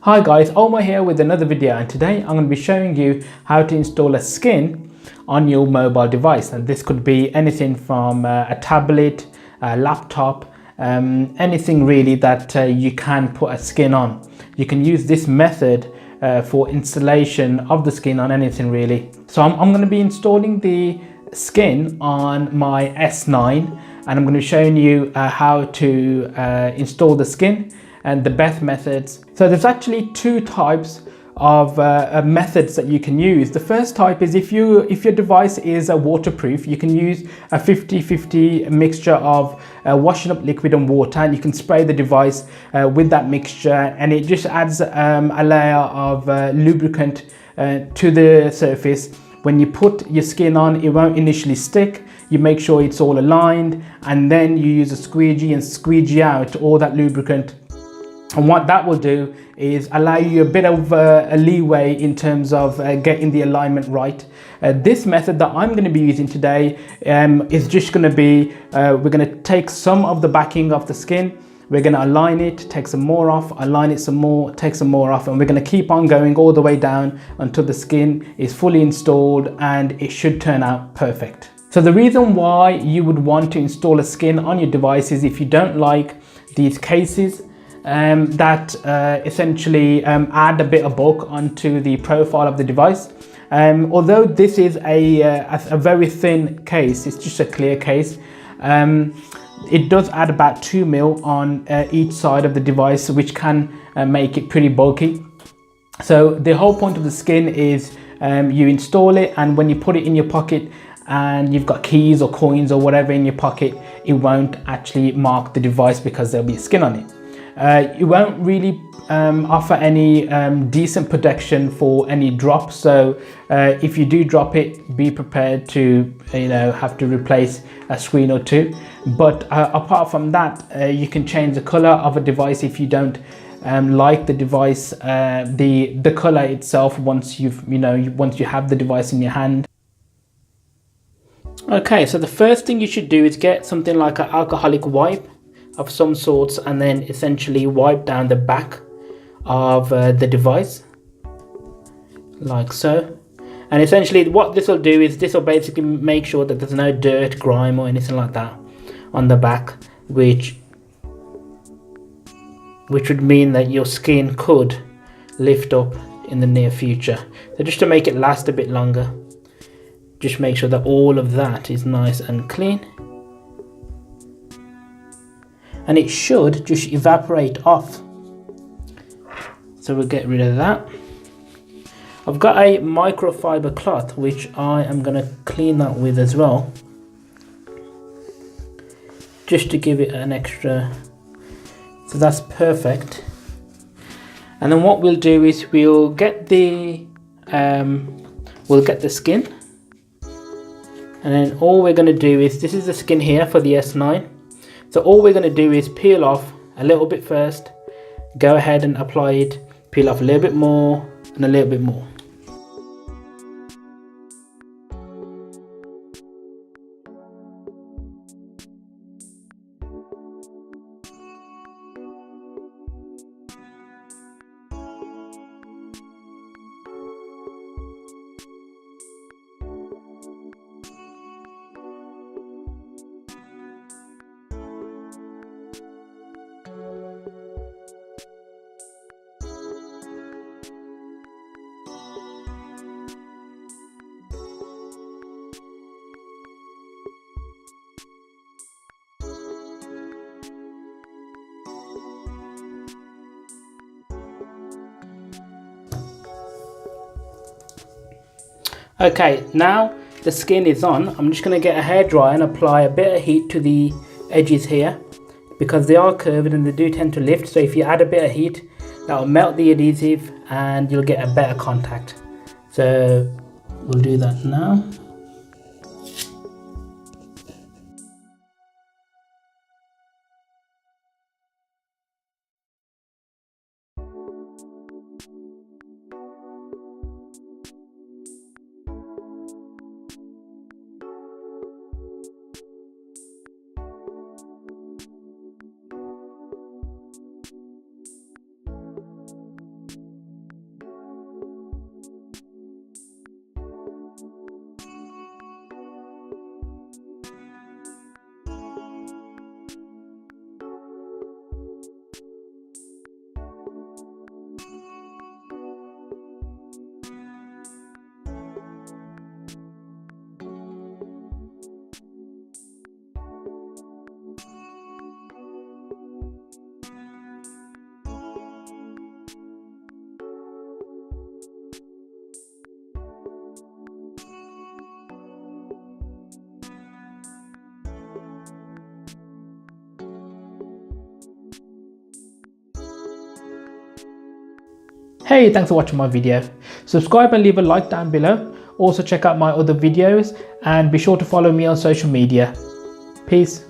Hi guys, Omar here with another video, and today I'm going to be showing you how to install a skin on your mobile device. And this could be anything from a tablet, a laptop, anything really that you can put a skin on. You can use this method for installation of the skin on anything really. So I'm going to be installing the skin on my S9, and I'm going to be showing you how to install the skin and the best methods. So there's actually two types of methods that you can use. The first type is if your device is waterproof, you can use a 50-50 mixture of washing up liquid and water, and you can spray the device with that mixture, and it just adds a layer of lubricant to the surface. When you put your skin on, it won't initially stick. You make sure it's all aligned, and then you use a squeegee and squeegee out all that lubricant. And what that will do is allow you a bit of a leeway in terms of getting the alignment right. This method that I'm going to be using today is just going to be, we're going to take some of the backing of the skin, we're going to align it, take some more off, align it some more, take some more off, and we're going to keep on going all the way down until the skin is fully installed, and it should turn out perfect. So the reason why you would want to install a skin on your device is if you don't like these cases that essentially add a bit of bulk onto the profile of the device. Although this is a very thin case, it's just a clear case, it does add about 2 mil on each side of the device, which can make it pretty bulky. So the whole point of the skin is you install it, and when you put it in your pocket and you've got keys or coins or whatever in your pocket, it won't actually mark the device because there'll be a skin on it. It won't really offer any decent protection for any drop. So if you do drop it, be prepared to have to replace a screen or two. But apart from that, you can change the color of a device if you don't like the device, the color itself once you have the device in your hand. Okay, so the first thing you should do is get something like an alcoholic wipe of some sorts, and then essentially wipe down the back of the device like so. And essentially what this will do is this will basically make sure that there's no dirt, grime or anything like that on the back, which would mean that your skin could lift up in the near future. So just to make it last a bit longer, just make sure that all of that is nice and clean, and it should just evaporate off. So we'll get rid of that. I've got a microfiber cloth which I am going to clean that with as well, just to give it an extra. So that's perfect. And then what we'll do is we'll get the skin, and then all we're going to do is, this is the skin here for the S9. So all we're going to do is peel off a little bit first, go ahead and apply it, peel off a little bit more and a little bit more. Okay, now the skin is on. I'm just going to get a hairdryer and apply a bit of heat to the edges here, because they are curved and they do tend to lift. So if you add a bit of heat, that will melt the adhesive and you'll get a better contact. So we'll do that now. Hey, thanks for watching my video. Subscribe and leave a like down below. Also check out my other videos and be sure to follow me on social media. Peace.